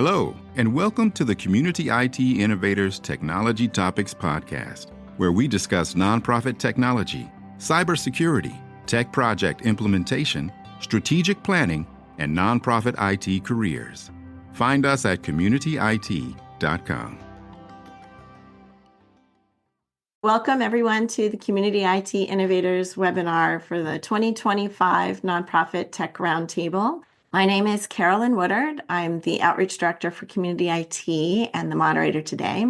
Hello, and welcome to the Community IT Innovators Technology Topics Podcast, where we discuss nonprofit technology, cybersecurity, tech project implementation, strategic planning, and nonprofit IT careers. Find us at communityit.com. Welcome, everyone, to the Community IT Innovators webinar for the 2025 Nonprofit Tech Roundtable. My name is Carolyn Woodard. I'm the Outreach Director for Community IT and the moderator today.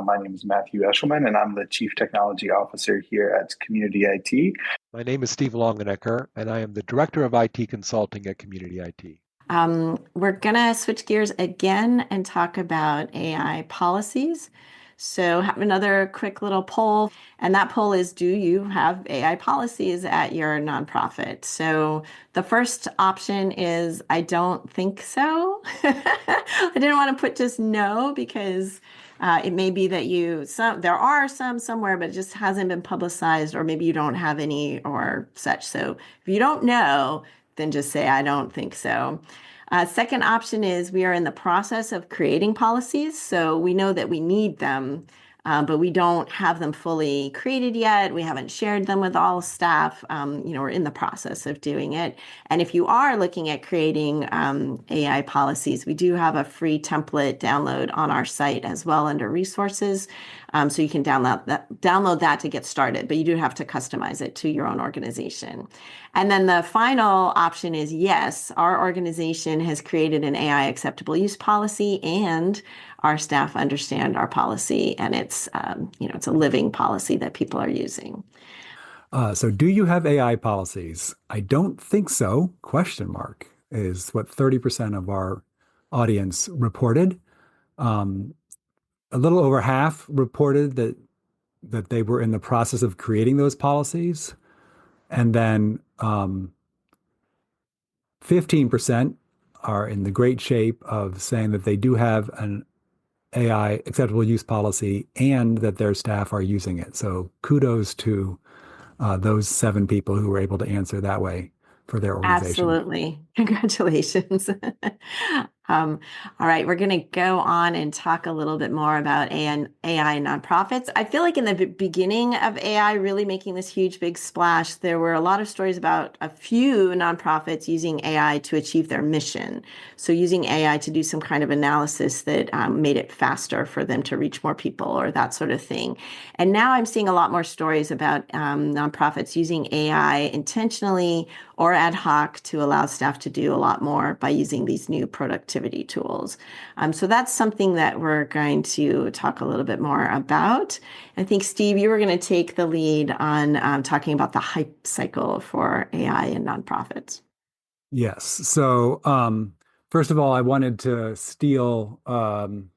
My name is Matthew Eshleman, and I'm the Chief Technology Officer here at Community IT. My name is Steve Longenecker, and I am the Director of IT Consulting at Community IT. We're going to switch gears again and talk about AI policies. So have another quick little poll, and that poll is, do you have AI policies at your nonprofit? So the first option is, I don't think so. I didn't want to put just no because it may be that there are some somewhere, but it just hasn't been publicized, or maybe you don't have any or such. So if you don't know, then just say, I don't think so. Second option is we are in the process of creating policies. So we know that we need them, but we don't have them fully created yet. We haven't shared them with all staff. We're in the process of doing it. And if you are looking at creating AI policies, we do have a free template download on our site as well under resources. So you can download that to get started, but you do have to customize it to your own organization. And then the final option is, yes, our organization has created an AI acceptable use policy, and our staff understand our policy, and it's a living policy that people are using. So do you have AI policies? I don't think so, question mark, is what 30% of our audience reported. A little over half reported that they were in the process of creating those policies. And then 15% are in the great shape of saying that they do have an AI acceptable use policy and that their staff are using it. So kudos to those 7 people who were able to answer that way for their organization. Absolutely. Congratulations. All right, we're going to go on and talk a little bit more about AI nonprofits. I feel like in the beginning of AI really making this huge, big splash, there were a lot of stories about a few nonprofits using AI to achieve their mission. So using AI to do some kind of analysis that made it faster for them to reach more people or that sort of thing. And now I'm seeing a lot more stories about nonprofits using AI intentionally or ad hoc to allow staff to do a lot more by using these new productivity tools. So that's something that we're going to talk a little bit more about. I think, Steve, you were going to take the lead on talking about the hype cycle for AI and nonprofits. Yes. So first of all, I wanted to steal an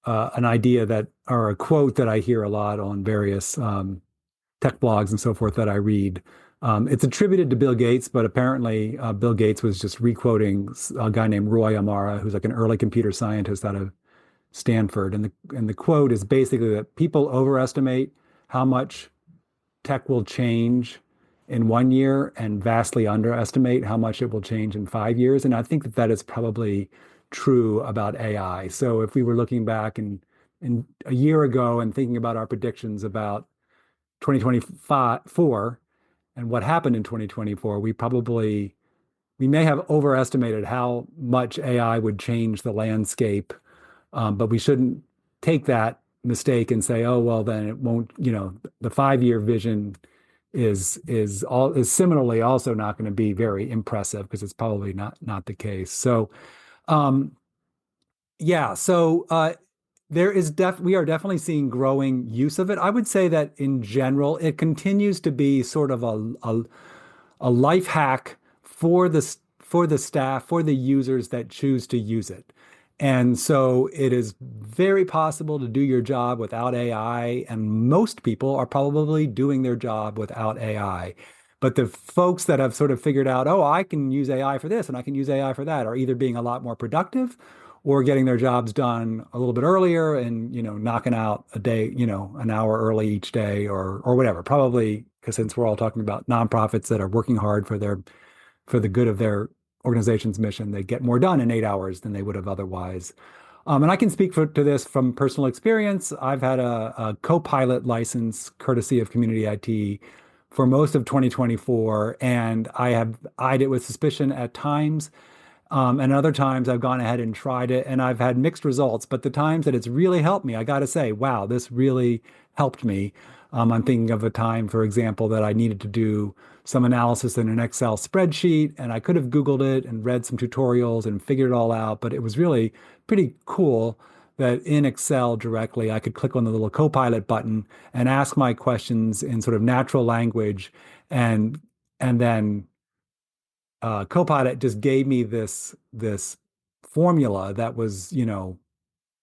idea or a quote that I hear a lot on various tech blogs and so forth that I read. It's attributed to Bill Gates, but apparently Bill Gates was just re-quoting a guy named Roy Amara, who's like an early computer scientist out of Stanford. And the quote is basically that people overestimate how much tech will change in 1 year and vastly underestimate how much it will change in 5 years. And I think that is probably true about AI. So if we were looking back in a year ago and thinking about our predictions about 2024, and what happened in 2024, we may have overestimated how much AI would change the landscape, but we shouldn't take that mistake and say, oh, well, then it won't, the 5-year vision is similarly also not going to be very impressive because it's probably not the case. So, we are definitely seeing growing use of it. I would say that in general, it continues to be sort of a life hack for the staff, for the users that choose to use it. And so it is very possible to do your job without AI, and most people are probably doing their job without AI. But the folks that have sort of figured out, oh, I can use AI for this and I can use AI for that, are either being a lot more productive or getting their jobs done a little bit earlier and, knocking out a day, an hour early each day or whatever. Probably because since we're all talking about nonprofits that are working hard for the good of their organization's mission. They get more done in 8 hours than they would have otherwise. And I can speak to this from personal experience. I've had a co-pilot license courtesy of Community IT for most of 2024, and I have eyed it with suspicion at times. And other times I've gone ahead and tried it and I've had mixed results. But the times that it's really helped me, I got to say, wow, this really helped me. I'm thinking of a time, for example, that I needed to do some analysis in an Excel spreadsheet, and I could have Googled it and read some tutorials and figured it all out. But it was really pretty cool that in Excel directly, I could click on the little Copilot button and ask my questions in sort of natural language, and then Copilot just gave me this formula that was,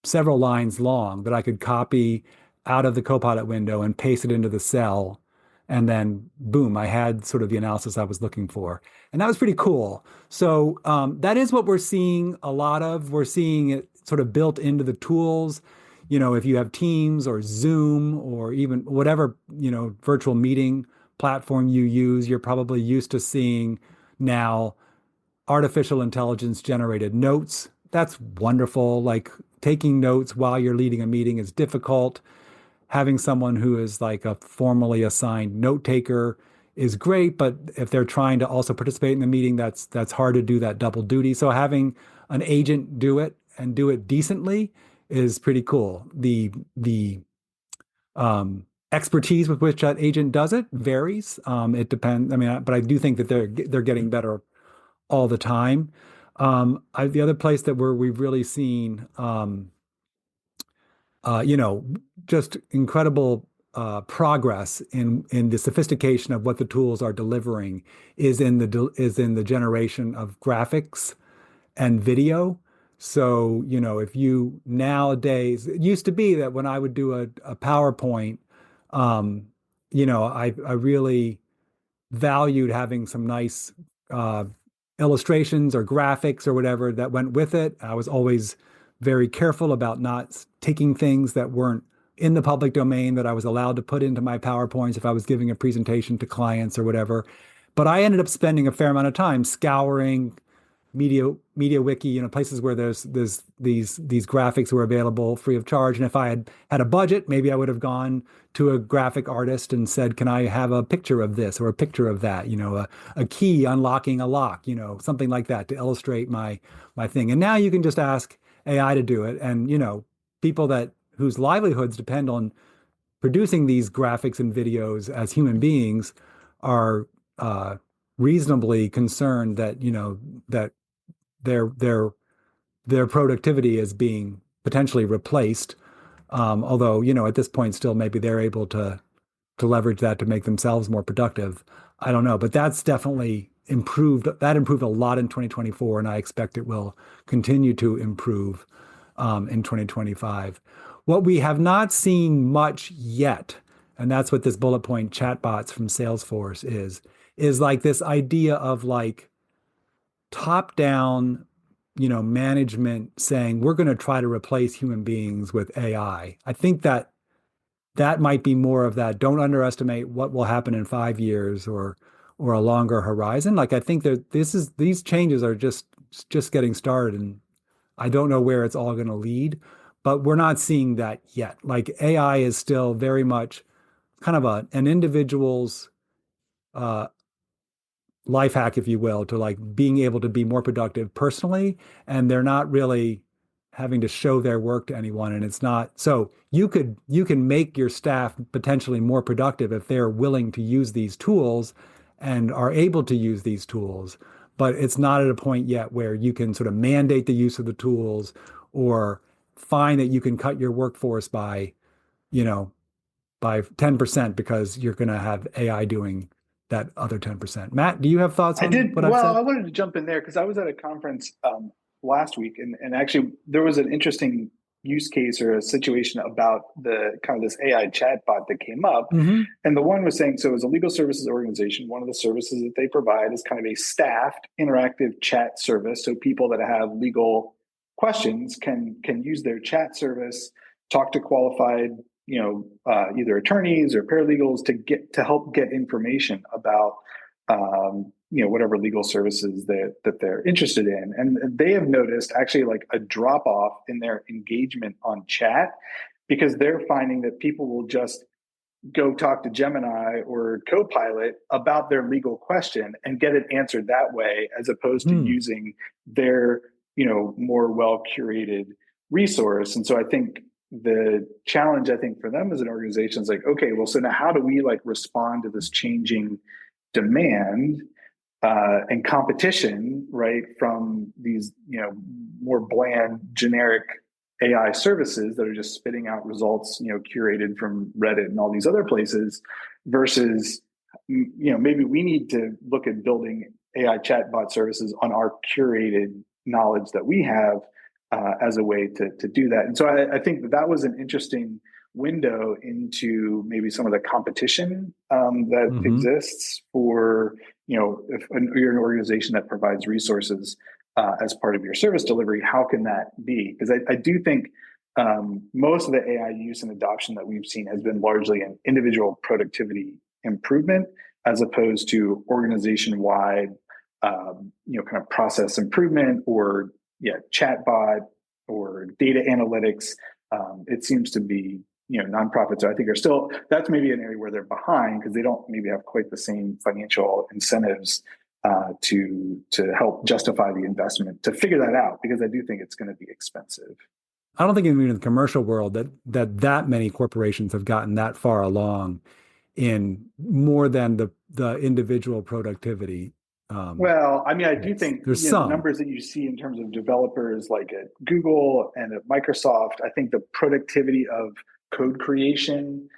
several lines long that I could copy out of the Copilot window and paste it into the cell. And then boom, I had sort of the analysis I was looking for. And that was pretty cool. So that is what we're seeing a lot of. We're seeing it sort of built into the tools. If you have Teams or Zoom or even whatever, virtual meeting platform you use, you're probably used to seeing now artificial intelligence generated notes. That's wonderful. Like taking notes while you're leading a meeting is difficult. Having someone who is like a formally assigned note taker is great, but if they're trying to also participate in the meeting, that's hard to do that double duty. So having an agent do it and do it decently is pretty cool. The expertise with which that agent does it varies. It depends. I mean, but I do think that they're getting better all the time. The other place that we've really seen, just incredible progress in the sophistication of what the tools are delivering is in the generation of graphics and video. So, if you nowadays, it used to be that when I would do a PowerPoint, I really valued having some nice illustrations or graphics or whatever that went with it. I was always very careful about not taking things that weren't in the public domain that I was allowed to put into my PowerPoints if I was giving a presentation to clients or whatever. But I ended up spending a fair amount of time scouring MediaWiki, places where there's these graphics were available free of charge. And if I had a budget, maybe I would have gone to a graphic artist and said, "Can I have a picture of this or a picture of that?" A key unlocking a lock, something like that to illustrate my thing. And now you can just ask AI to do it, and people whose livelihoods depend on producing these graphics and videos as human beings are reasonably concerned that that their productivity is being potentially replaced. Although, at this point still maybe they're able to leverage that to make themselves more productive. I don't know, but that's definitely improved. That improved a lot in 2024, and I expect it will continue to improve in 2025. What we have not seen much yet, and that's what this bullet point chatbots from Salesforce is like this idea of like top-down, management saying we're going to try to replace human beings with AI. I think that might be more of that. Don't underestimate what will happen in 5 years or a longer horizon. Like I think that these changes are just getting started, and I don't know where it's all going to lead, but we're not seeing that yet. Like AI is still very much kind of an individual's life hack, if you will, to like being able to be more productive personally, and they're not really having to show their work to anyone. And it's not, so you can make your staff potentially more productive if they're willing to use these tools and are able to use these tools, but it's not at a point yet where you can sort of mandate the use of the tools or find that you can cut your workforce by 10% because you're going to have AI doing that other 10%. Matt, do you have thoughts on what I've said? I wanted to jump in there because I was at a conference last week, and actually there was an interesting use case or a situation about the kind of this AI chatbot that came up. Mm-hmm. And the one was saying, so as a legal services organization, one of the services that they provide is kind of a staffed interactive chat service. So people that have legal questions can use their chat service, talk to qualified, either attorneys or paralegals to help get information about whatever legal services that they're interested in. And they have noticed actually like a drop off in their engagement on chat, because they're finding that people will just go talk to Gemini or Copilot about their legal question and get it answered that way, as opposed to using their, more well curated resource. And so I think the challenge, for them as an organization is like, okay, well, so now how do we like respond to this changing demand and competition, right, from these, more bland, generic AI services that are just spitting out results, curated from Reddit and all these other places, versus, maybe we need to look at building AI chatbot services on our curated knowledge that we have as a way to do that. And so I think that was an interesting window into maybe some of the competition that exists for, if you're an organization that provides resources as part of your service delivery, how can that be? Because I do think most of the AI use and adoption that we've seen has been largely an individual productivity improvement, as opposed to organization-wide, kind of process improvement or chatbot or data analytics. It seems to be, nonprofits, I think, are still, that's maybe an area where they're behind because they don't maybe have quite the same financial incentives to help justify the investment to figure that out, because I do think it's going to be expensive. I don't think even in the commercial world that many corporations have gotten that far along in more than the individual productivity. Well, I mean, I do think there's the numbers that you see in terms of developers like at Google and at Microsoft, I think the productivity of code creation,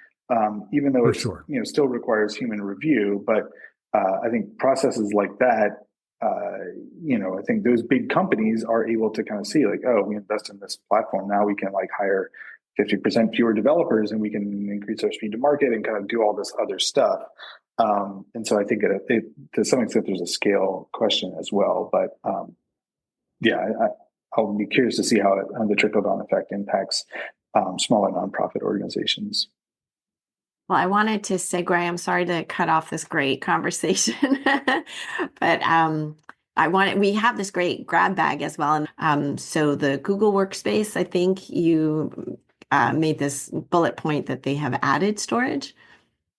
even though it's still requires human review, but I think processes like that, I think those big companies are able to kind of see like, oh, we invest in this platform, now we can like hire 50% fewer developers and we can increase our speed to market and kind of do all this other stuff. And so I think to some extent there's a scale question as well. But I'll be curious to see how the trickle-down effect impacts smaller nonprofit organizations. Well, I wanted to segue. I'm sorry to cut off this great conversation, but we have this great grab bag as well. And so the Google Workspace, I think you made this bullet point that they have added storage.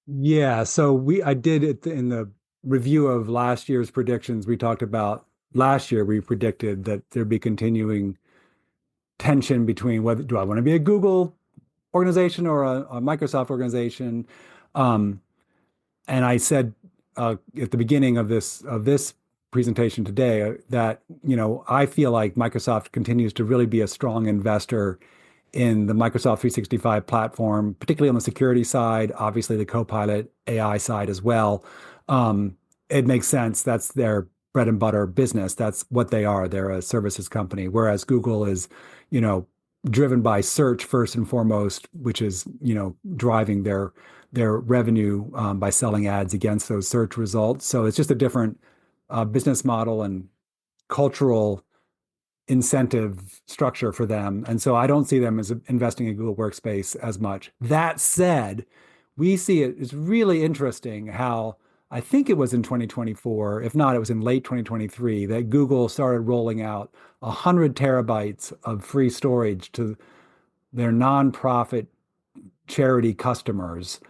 Yeah, so I did it in the review of last year's predictions. We talked about last year, we predicted that there'd be continuing tension between whether do I want to be a Google organization or a Microsoft organization. And I said at the beginning of this presentation today that, I feel like Microsoft continues to really be a strong investor in the Microsoft 365 platform, particularly on the security side, obviously the Copilot AI side as well. It makes sense. That's their bread and butter business. That's what they are. They're a services company, whereas Google is, driven by search first and foremost, which is, driving their revenue by selling ads against those search results. So it's just a different business model and cultural incentive structure for them. And so I don't see them as investing in Google Workspace as much. That said, we see it's really interesting how I think it was in 2024, if not, it was in late 2023, that Google started rolling out 100 terabytes of free storage to their nonprofit charity customers.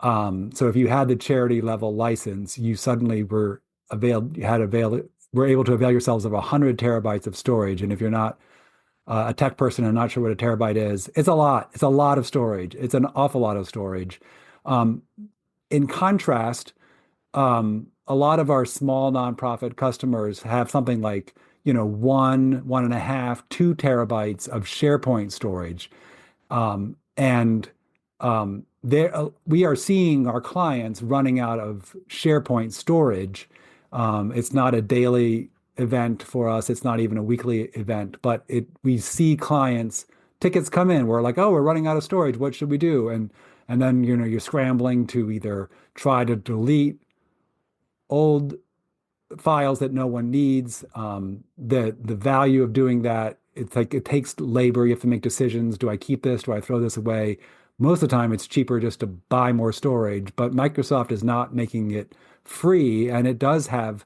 So if you had the charity level license, you suddenly were able to avail yourselves of 100 terabytes of storage. And if you're not a tech person and not sure what a terabyte is, it's a lot. It's a lot of storage. It's an awful lot of storage. In contrast, a lot of our small nonprofit customers have something like, 1.5, 2 terabytes of SharePoint storage. We are seeing our clients running out of SharePoint storage. It's not a daily event for us. It's not even a weekly event, but we see tickets come in. We're like, oh, we're running out of storage. What should we do? And then, you're scrambling to either try to delete old files that no one needs. The value of doing that, it's like it takes labor. You have to make decisions. Do I keep this? Do I throw this away? Most of the time, it's cheaper just to buy more storage. But Microsoft is not making it free, and it does have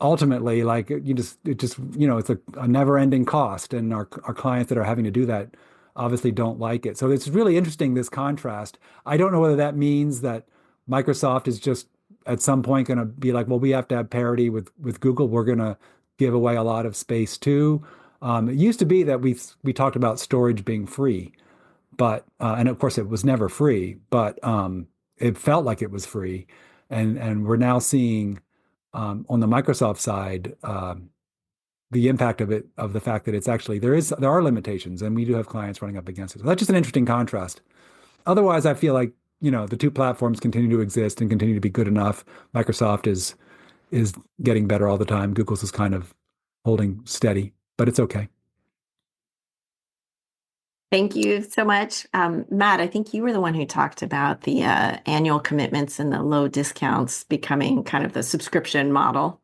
ultimately, like it's a never-ending cost, and our clients that are having to do that obviously don't like it. So it's really interesting, this contrast. I don't know whether that means that Microsoft is just at some point going to be like, well, we have to have parity with Google. We're going to give away a lot of space too. It used to be that we talked about storage being free, but and of course it was never free, but it felt like it was free, and we're now seeing on the Microsoft side the impact of the fact that it's actually there are limitations, and we do have clients running up against it. So that's just an interesting contrast. Otherwise, I feel like the two platforms continue to exist and continue to be good enough. Microsoft is getting better all the time. Google's is kind of holding steady, but it's okay. Thank you so much. Matt, I think you were the one who talked about the annual commitments and the low discounts becoming kind of the subscription model.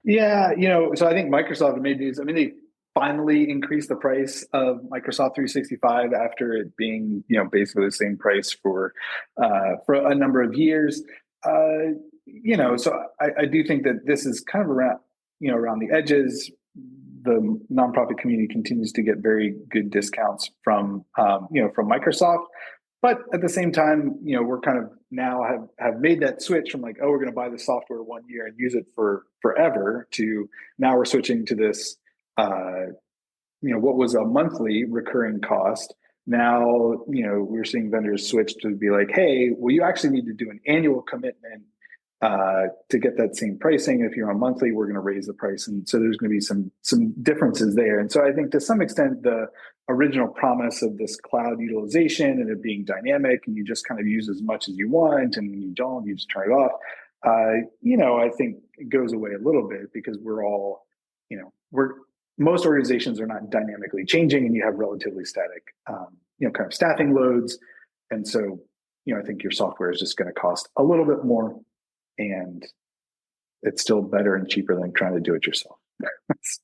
Yeah, so I think Microsoft made these. I mean, they finally increased the price of Microsoft 365 after it being, basically the same price for a number of years. So I do think that this is kind of around the edges. The nonprofit community continues to get very good discounts from Microsoft. But at the same time, we're kind of now have made that switch from like, oh, we're going to buy the software 1 year and use it for forever, to now we're switching to this, what was a monthly recurring cost. Now, we're seeing vendors switch to be like, hey, well, you actually need to do an annual commitment to get that same pricing. If you're on monthly, we're going to raise the price. And so there's going to be some differences there. And so I think to some extent, the original promise of this cloud utilization and it being dynamic and you just kind of use as much as you want, and when you don't, you just turn it off. I think it goes away a little bit because most organizations are not dynamically changing, and you have relatively static, kind of staffing loads. And so, I think your software is just going to cost a little bit more, and it's still better and cheaper than trying to do it yourself.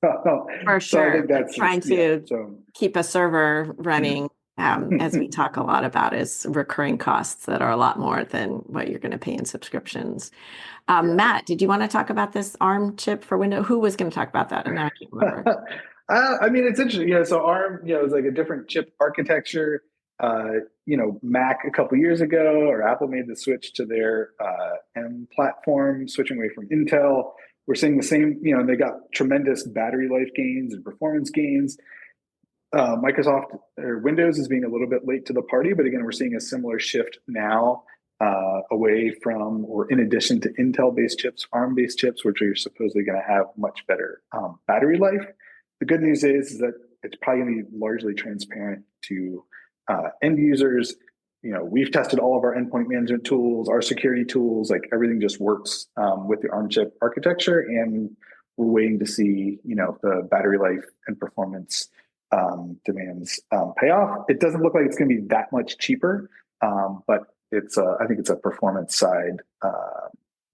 For sure. So I think that's trying to keep a server running, as we talk a lot about, is recurring costs that are a lot more than what you're going to pay in subscriptions. Matt, did you want to talk about this ARM chip for Windows? Who was going to talk about that? And now I can't remember. It's interesting. So ARM, is like a different chip architecture. Mac a couple years ago, or Apple made the switch to their M platform, switching away from Intel. We're seeing the same, they got tremendous battery life gains and performance gains. Microsoft or Windows is being a little bit late to the party, but again, we're seeing a similar shift now away from, or in addition to Intel-based chips, ARM-based chips, which are supposedly going to have much better battery life. The good news is that it's probably going to be largely transparent to end users. We've tested all of our endpoint management tools, our security tools, like everything just works with the ARM chip architecture, and we're waiting to see, the battery life and performance demands pay off. It doesn't look like it's going to be that much cheaper, but I think it's a performance side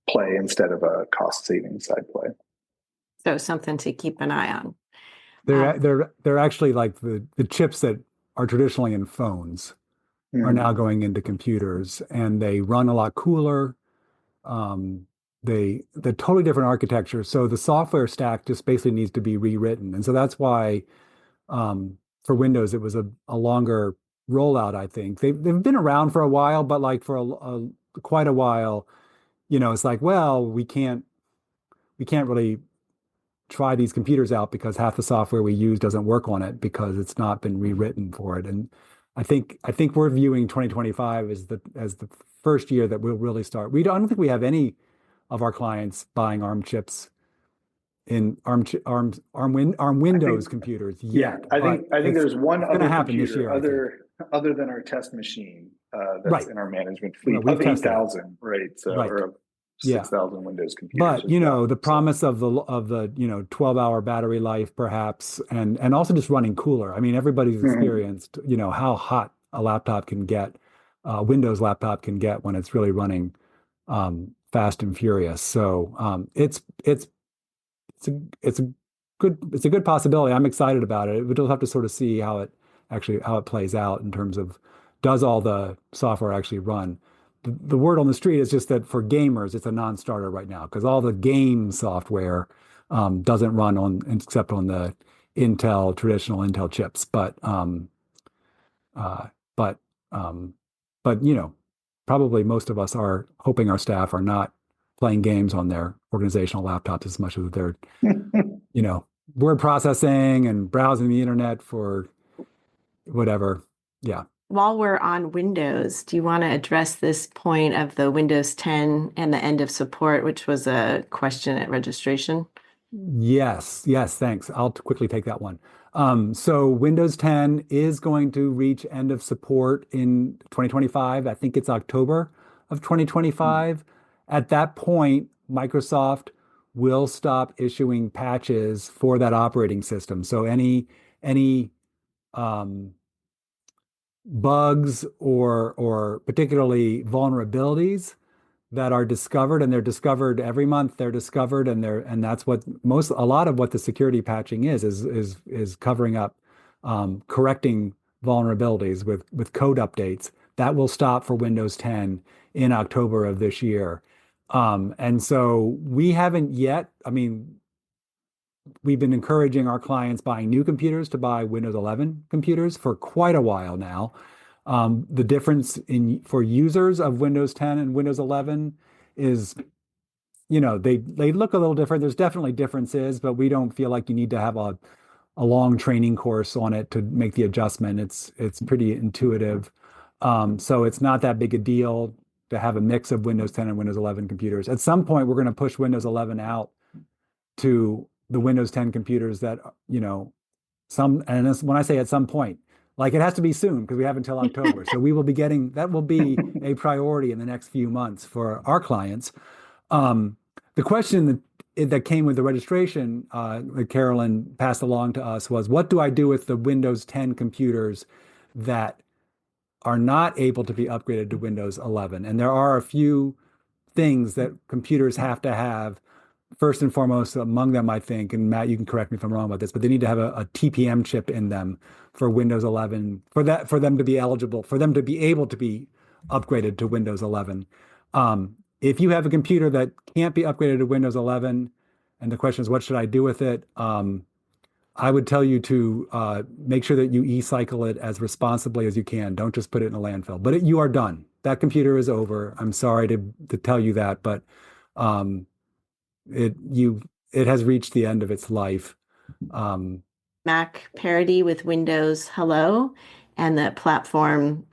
play instead of a cost saving side play. So something to keep an eye on. They're actually like the chips that are traditionally in phones are now going into computers, and they run a lot cooler. They're totally different architecture. So the software stack just basically needs to be rewritten. And so that's why for Windows, it was a longer rollout, I think. They've been around for a while, but like for quite a while, it's like, well, we can't really try these computers out because half the software we use doesn't work on it because it's not been rewritten for it. And I think we're viewing 2025 as the first year that we'll really start. I don't think we have any of our clients buying ARM chips in ARM Windows computers yet. I think there's one other computer other than our test machine that's in our management fleet of 8,000, right? So or 6,000 Windows computers. But the promise of the 12-hour battery life perhaps, and also just running cooler. I mean, everybody's experienced how hot a laptop can get, Windows laptop can get when it's really running fast and furious. So it's a good possibility. I'm excited about it. We'll have to sort of see how it plays out in terms of, does all the software actually run? the word on the street is just that for gamers, it's a non-starter right now because all the game software doesn't run on except on the traditional Intel chips. Uh, but but probably most of us are hoping our staff are not playing games on their organizational laptops as much as they're word processing and browsing the internet for whatever. Yeah. While we're on Windows, do you want to address this point of the Windows 10 and the end of support, which was a question at registration? Yes, thanks. I'll quickly take that one. So Windows 10 is going to reach end of support in 2025. I think it's October of 2025. At that point, Microsoft will stop issuing patches for that operating system. So any bugs or particularly vulnerabilities that are discovered, and they're discovered every month, and that's what a lot of what the security patching is covering up, correcting vulnerabilities with code updates. That will stop for Windows 10 in October of this year. And so we haven't yet, we've been encouraging our clients buying new computers to buy Windows 11 computers for quite a while now. The difference for users of Windows 10 and Windows 11 is, they look a little different. There's definitely differences, but we don't feel like you need to have a long training course on it to make the adjustment. It's pretty intuitive. So it's not that big a deal to have a mix of Windows 10 and Windows 11 computers. At some point, we're going to push Windows 11 out to the Windows 10 computers that, and when I say at some point, like it has to be soon because we have until October. So we will be that will be a priority in the next few months for our clients. The question that came with the registration that Carolyn passed along to us was, what do I do with the Windows 10 computers that are not able to be upgraded to Windows 11? And there are a few things that computers have to have. First and foremost, among them, I think, and Matt, you can correct me if I'm wrong about this, but they need to have a TPM chip in them for Windows 11, for them to be eligible, for them to be able to be upgraded to Windows 11. If you have a computer that can't be upgraded to Windows 11, and the question is, what should I do with it? I would tell you to make sure that you e-cycle it as responsibly as you can. Don't just put it in a landfill. But you are done. That computer is over. I'm sorry to tell you that, but it has reached the end of its life. Mac parity with Windows Hello and the platform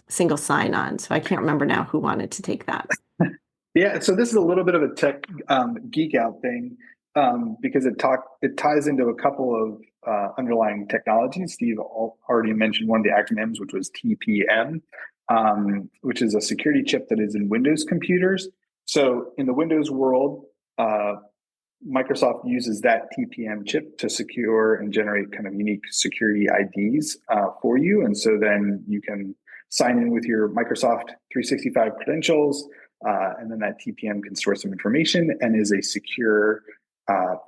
single sign-on. So I can't remember now who wanted to take that. Yeah, so this is a little bit of a tech geek out thing because it ties into a couple of underlying technologies. Steve already mentioned one of the acronyms, which was TPM, which is a security chip that is in Windows computers. So in the Windows world, Microsoft uses that TPM chip to secure and generate kind of unique security IDs for you. And so then you can sign in with your Microsoft 365 credentials, and then that TPM can store some information and is a secure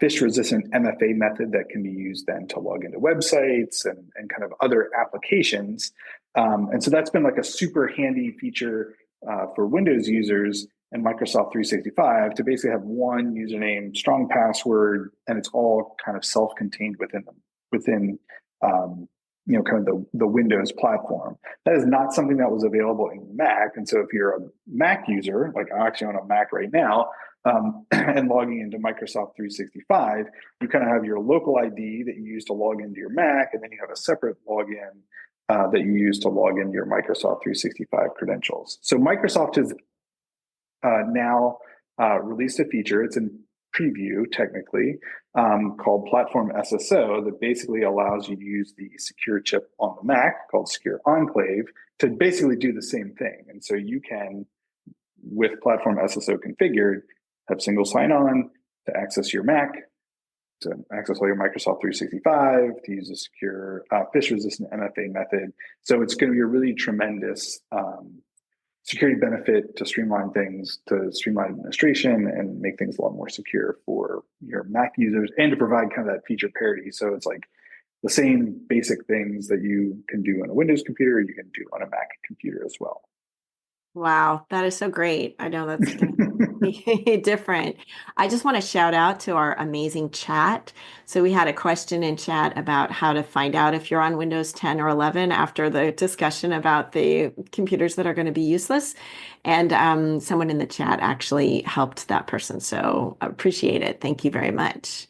phish-resistant MFA method that can be used then to log into websites and kind of other applications. And so that's been like a super handy feature for Windows users and Microsoft 365 to basically have one username, strong password, and it's all kind of self-contained within kind of the Windows platform. That is not something that was available in Mac. And so if you're a Mac user, like I actually own a Mac right now, and logging into Microsoft 365, you kind of have your local ID that you use to log into your Mac, and then you have a separate login that you use to log into your Microsoft 365 credentials. So Microsoft has now released a feature, it's in preview technically, called Platform SSO that basically allows you to use the secure chip on the Mac called Secure Enclave to basically do the same thing. And so you can, with Platform SSO configured, have single sign-on to access your Mac, to access all your Microsoft 365, to use a secure phish-resistant MFA method. So it's going to be a really tremendous security benefit to streamline things, to streamline administration and make things a lot more secure for your Mac users and to provide kind of that feature parity. So it's like the same basic things that you can do on a Windows computer, you can do on a Mac computer as well. Wow, that is so great. I know that's going to be different. I just want to shout out to our amazing chat. So we had a question in chat about how to find out if you're on Windows 10 or 11 after the discussion about the computers that are going to be useless. And someone in the chat actually helped that person. So I appreciate it. Thank you very much.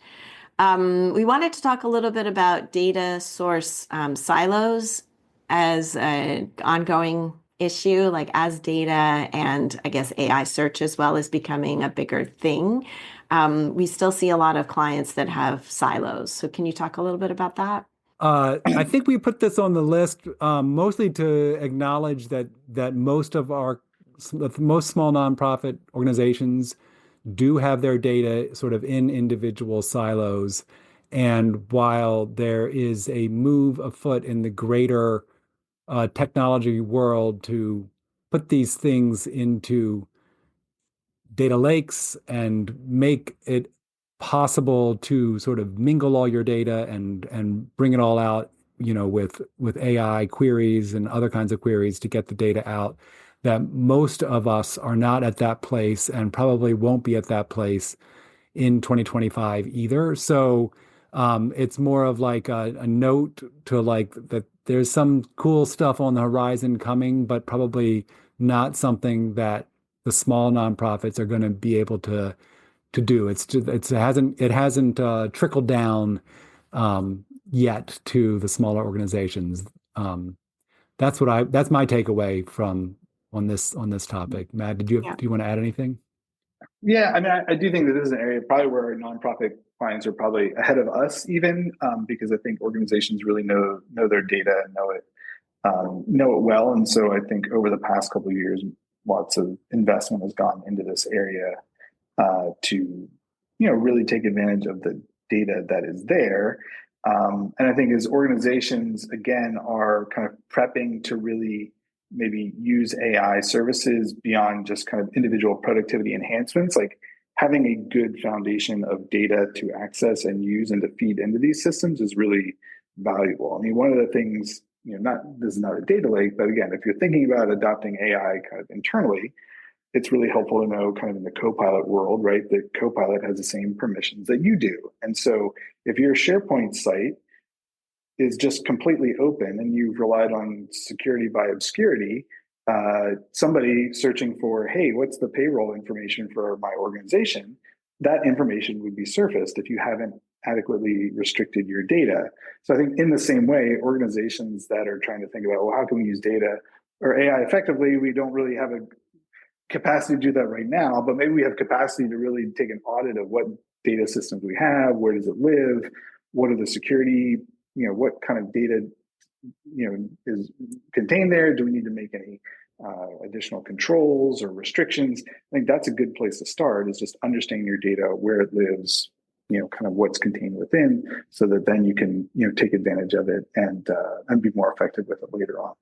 We wanted to talk a little bit about data source silos as an ongoing issue, like as data and I guess AI search as well is becoming a bigger thing. We still see a lot of clients that have silos. So can you talk a little bit about that? I think we put this on the list mostly to acknowledge that most small nonprofit organizations do have their data sort of in individual silos. And while there is a move afoot in the greater technology world to put these things into data lakes and make it possible to sort of mingle all your data and bring it all out, with AI queries and other kinds of queries to get the data out, that most of us are not at that place and probably won't be at that place in 2025 either. So it's more of like a note to like that there's some cool stuff on the horizon coming, but probably not something that the small nonprofits are going to be able to do. It hasn't trickled down yet to the smaller organizations. That's my takeaway from on this topic. Matt, do you want to add anything? Yeah, I mean, I do think that this is an area probably where our nonprofit clients are probably ahead of us, even because I think organizations really know their data and know it well. And so I think over the past couple of years, lots of investment has gone into this area to really take advantage of the data that is there. And I think as organizations again are kind of prepping to really maybe use AI services beyond just kind of individual productivity enhancements, like having a good foundation of data to access and use and to feed into these systems is really valuable. I mean, one of the things, this is not a data lake, but again, if you're thinking about adopting AI kind of internally, it's really helpful to know kind of in the Copilot world, right? That Copilot has the same permissions that you do. And so if your SharePoint site is just completely open and you've relied on security by obscurity, somebody searching for, hey, what's the payroll information for my organization? That information would be surfaced if you haven't adequately restricted your data. So I think in the same way, organizations that are trying to think about, well, how can we use data or AI effectively? We don't really have a capacity to do that right now, but maybe we have capacity to really take an audit of what data systems we have, where does it live, what are the security, what kind of data, is contained there? Do we need to make any additional controls or restrictions? I think that's a good place to start, is just understanding your data, where it lives, kind of what's contained within, so that then you can, take advantage of it and be more effective with it later on.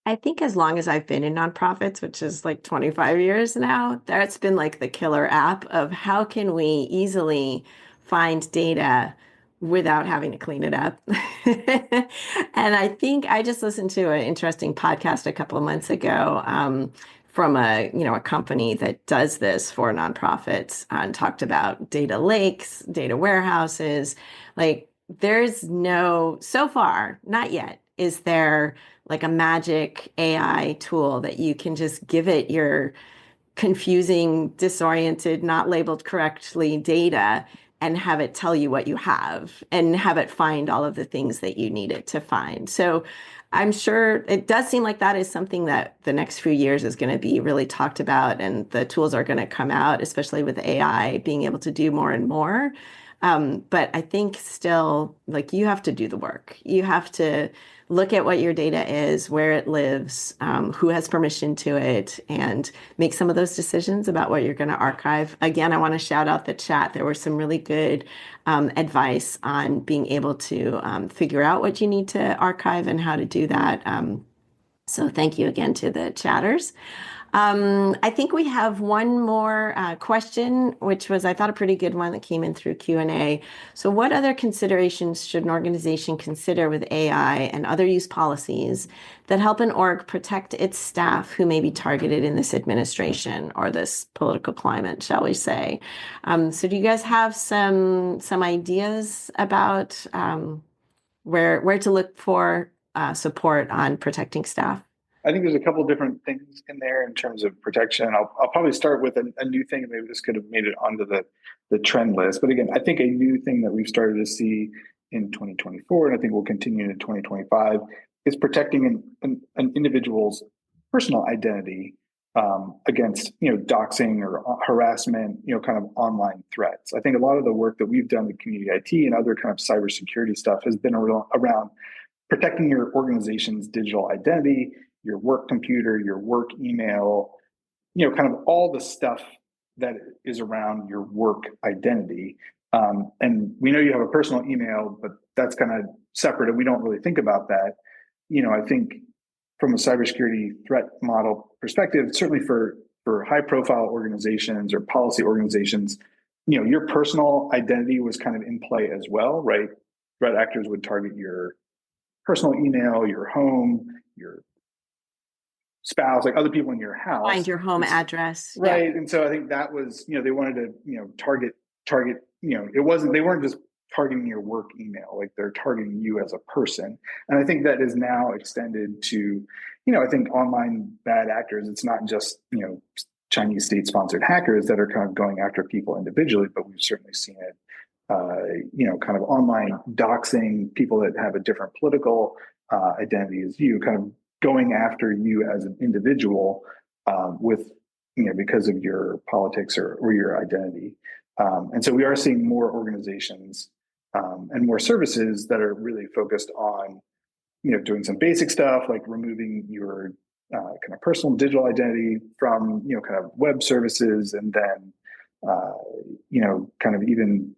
I think as long as I've been in nonprofits, which is like 25 years now, that's been like the killer app of how can we easily find data without having to clean it up. And I think I just listened to an interesting podcast a couple of months ago from a company that does this for nonprofits and talked about data lakes, data warehouses. Like so far, not yet, is there like a magic AI tool that you can just give it your confusing, disoriented, not labeled correctly data and have it tell you what you have and have it find all of the things that you need it to find. So I'm sure it does seem like that is something that the next few years is going to be really talked about, and the tools are going to come out, especially with AI being able to do more and more. But I think still, like, you have to do the work. You have to look at what your data is, where it lives, who has permission to it, and make some of those decisions about what you're going to archive. Again, I want to shout out the chat. There were some really good advice on being able to figure out what you need to archive and how to do that. So thank you again to the chatters. I think we have one more question, which was, I thought, a pretty good one that came in through Q&A. So what other considerations should an organization consider with AI and other use policies that help an org protect its staff who may be targeted in this administration or this political climate, shall we say? So do you guys have some ideas about where to look for support on protecting staff? I think there's a couple different things in there in terms of protection. I'll probably start with a new thing, and maybe this could have made it onto the trend list. But again, I think a new thing that we've started to see in 2024, and I think will continue in 2025, is protecting an individual's personal identity against doxing or harassment, kind of online threats. I think a lot of the work that we've done with community IT and other kind of cybersecurity stuff has been around protecting your organization's digital identity, your work computer, your work email, kind of all the stuff that is around your work identity. And we know you have a personal email, but that's kind of separate, and we don't really think about that. I think from a cybersecurity threat model perspective, certainly for high profile organizations or policy organizations, your personal identity was kind of in play as well, right? Threat actors would target your personal email, your home, your spouse, like other people in your house. Find your home address. Right. Yeah. And so I think that was, they wanted to, target, they weren't just targeting your work email, like they're targeting you as a person. And I think that is now extended to, I think online bad actors. It's not just, Chinese state-sponsored hackers that are kind of going after people individually, but we've certainly seen it kind of online doxing, people that have a different political identity as you, kind of going after you as an individual with, because of your politics or your identity. And so we are seeing more organizations and more services that are really focused on, doing some basic stuff like removing your kind of personal digital identity from, kind of web services, and then kind of even,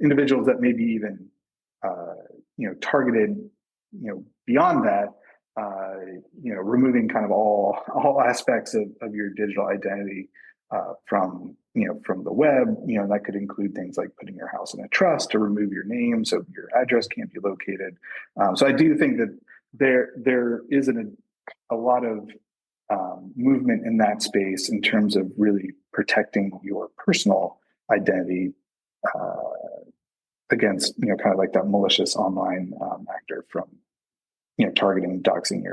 individuals that maybe even, targeted, beyond that, removing kind of all aspects of your digital identity from the web. That could include things like putting your house in a trust to remove your name so your address can't be located. So I do think that there is a lot of movement in that space in terms of really protecting your personal identity against, kind of like that malicious online actor from, targeting, doxing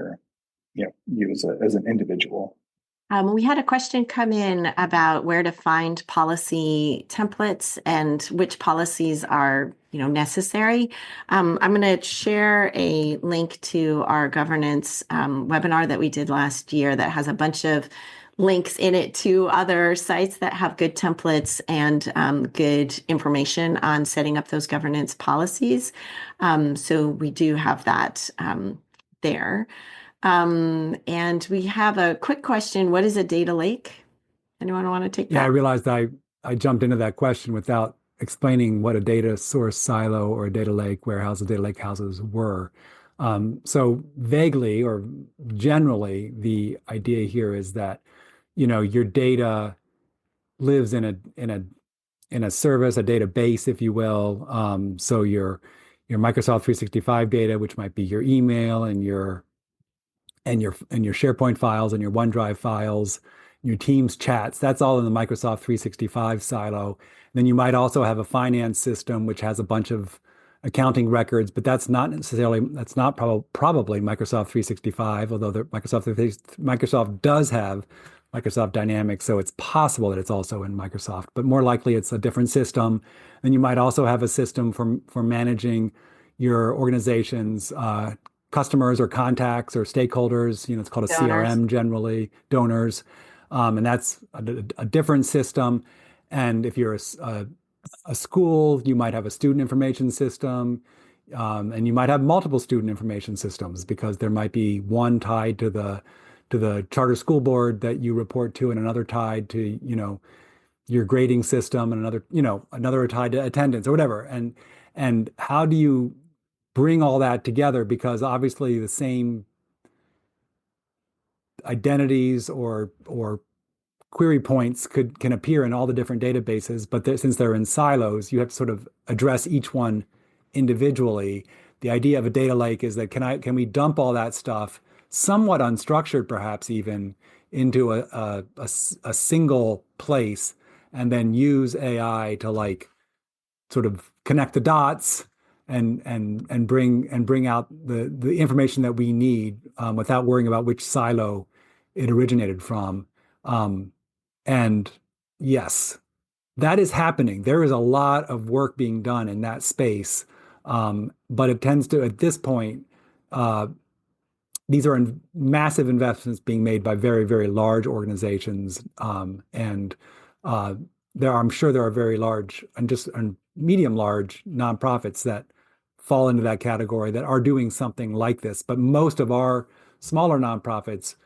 you as an individual. We had a question come in about where to find policy templates and which policies are, necessary. I'm going to share a link to our governance webinar that we did last year that has a bunch of links in it to other sites that have good templates and good information on setting up those governance policies. So we do have that there. And we have a quick question. What is a data lake? Anyone want to take that? Yeah, I realized I jumped into that question without explaining what a data source silo or a data lake warehouse, data lake houses were. So vaguely or generally, the idea here is that, your data lives in a service, a database, if you will. So your Microsoft 365 data, which might be your email and your SharePoint files and your OneDrive files, your Teams chats, that's all in the Microsoft 365 silo. Then you might also have a finance system which has a bunch of accounting records, but that's not probably Microsoft 365, although Microsoft does have Microsoft Dynamics, so it's possible that it's also in Microsoft, but more likely it's a different system. Then you might also have a system for managing your organization's customers or contacts or stakeholders. It's called a donors. CRM generally, donors, and that's a different system. And if you're a school, you might have a student information system, and you might have multiple student information systems because there might be one tied to the charter school board that you report to, and another tied to your grading system, and another tied to attendance or whatever. And how do you bring all that together? Because obviously the same identities or query points can appear in all the different databases, but since they're in silos, you have to sort of address each one individually. The idea of a data lake is that can we dump all that stuff, somewhat unstructured perhaps even, into a single place, and then use AI to like sort of connect the dots and bring out the information that we need without worrying about which silo it originated from. And yes, that is happening. There is a lot of work being done in that space, but it tends to, at this point, these are massive investments being made by very, very large organizations, and I'm sure there are very large and medium large nonprofits that fall into that category that are doing something like this. But most of our smaller nonprofits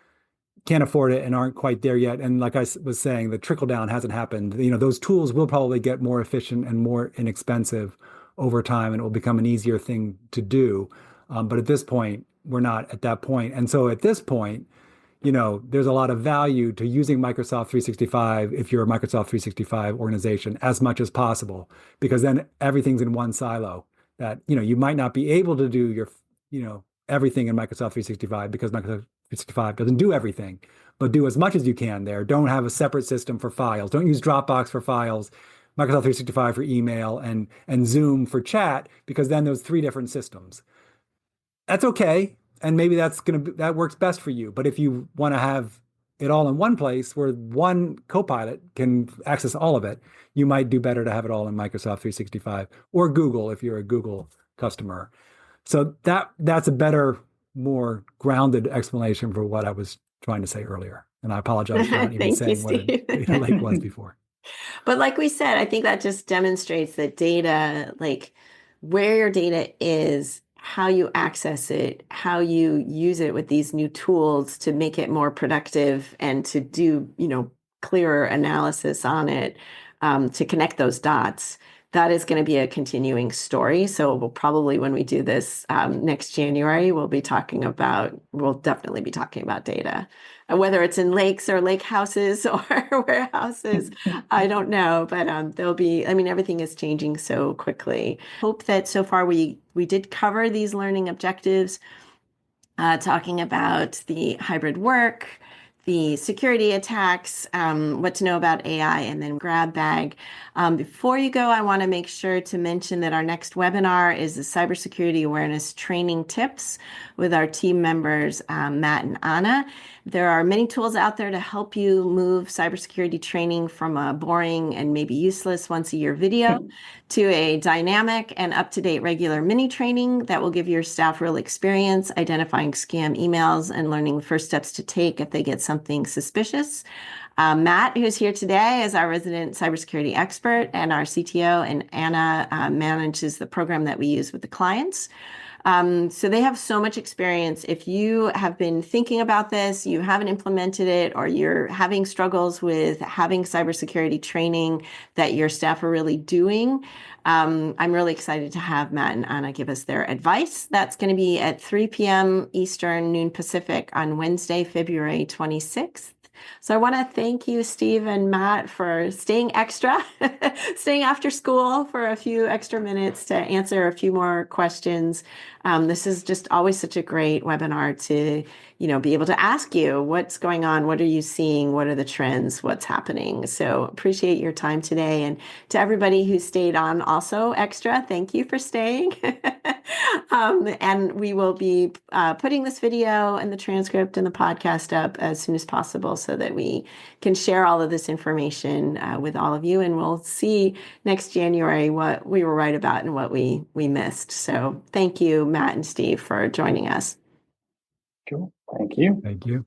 can't afford it and aren't quite there yet. And like I was saying, the trickle down hasn't happened. Those tools will probably get more efficient and more inexpensive over time, and it will become an easier thing to do. But at this point, we're not at that point. And so at this point, there's a lot of value to using Microsoft 365 if you're a Microsoft 365 organization as much as possible, because then everything's in one silo that, you might not be able to do your, everything in Microsoft 365 because Microsoft 365 doesn't do everything, but do as much as you can there. Don't have a separate system for files. Don't use Dropbox for files, Microsoft 365 for email, and Zoom for chat, because then there's 3 different systems. That's okay. And maybe that works best for you. But if you want to have it all in one place where one Copilot can access all of it, you might do better to have it all in Microsoft 365 or Google if you're a Google customer. So that's a better, more grounded explanation for what I was trying to say earlier. And I apologize for not even saying what a lake was before. But like we said, I think that just demonstrates that data, like where your data is, how you access it, how you use it with these new tools to make it more productive and to do, clearer analysis on it, to connect those dots. That is going to be a continuing story. So we'll probably, when we do this next January, we'll definitely be talking about data. Whether it's in lakes or lake houses or warehouses, I don't know, but everything is changing so quickly. Hope that so far we did cover these learning objectives, talking about the hybrid work, the security attacks, what to know about AI, and then grab bag. Before you go, I want to make sure to mention that our next webinar is the cybersecurity awareness training tips with our team members, Matt and Anna. There are many tools out there to help you move cybersecurity training from a boring and maybe useless once-a-year video to a dynamic and up-to-date regular mini training that will give your staff real experience identifying scam emails and learning the first steps to take if they get something suspicious. Matt, who's here today, is our resident cybersecurity expert and our CTO, and Anna manages the program that we use with the clients. So they have so much experience. If you have been thinking about this, you haven't implemented it, or you're having struggles with having cybersecurity training that your staff are really doing, I'm really excited to have Matt and Anna give us their advice. That's going to be at 3 p.m. Eastern, noon Pacific on Wednesday, February 26th. So I want to thank you, Steve and Matt, for staying staying after school for a few extra minutes to answer a few more questions. This is just always such a great webinar to, be able to ask you what's going on, what are you seeing, what are the trends, what's happening. So appreciate your time today. And to everybody who stayed on also extra, thank you for staying. And we will be putting this video and the transcript and the podcast up as soon as possible so that we can share all of this information with all of you. And we'll see next January what we were right about and what we missed. So thank you, Matt and Steve, for joining us. Cool. Thank you. Thank you.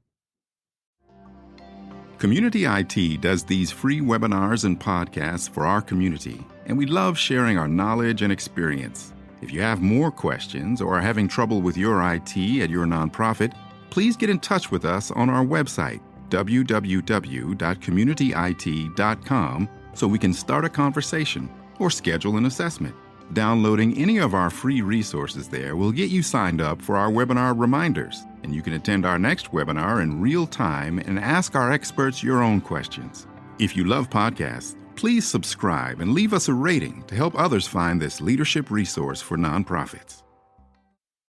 Community IT does these free webinars and podcasts for our community, and we love sharing our knowledge and experience. If you have more questions or are having trouble with your IT at your nonprofit, please get in touch with us on our website, www.communityit.com, so we can start a conversation or schedule an assessment. Downloading any of our free resources there will get you signed up for our webinar reminders. And you can attend our next webinar in real time and ask our experts your own questions. If you love podcasts, please subscribe and leave us a rating to help others find this leadership resource for nonprofits.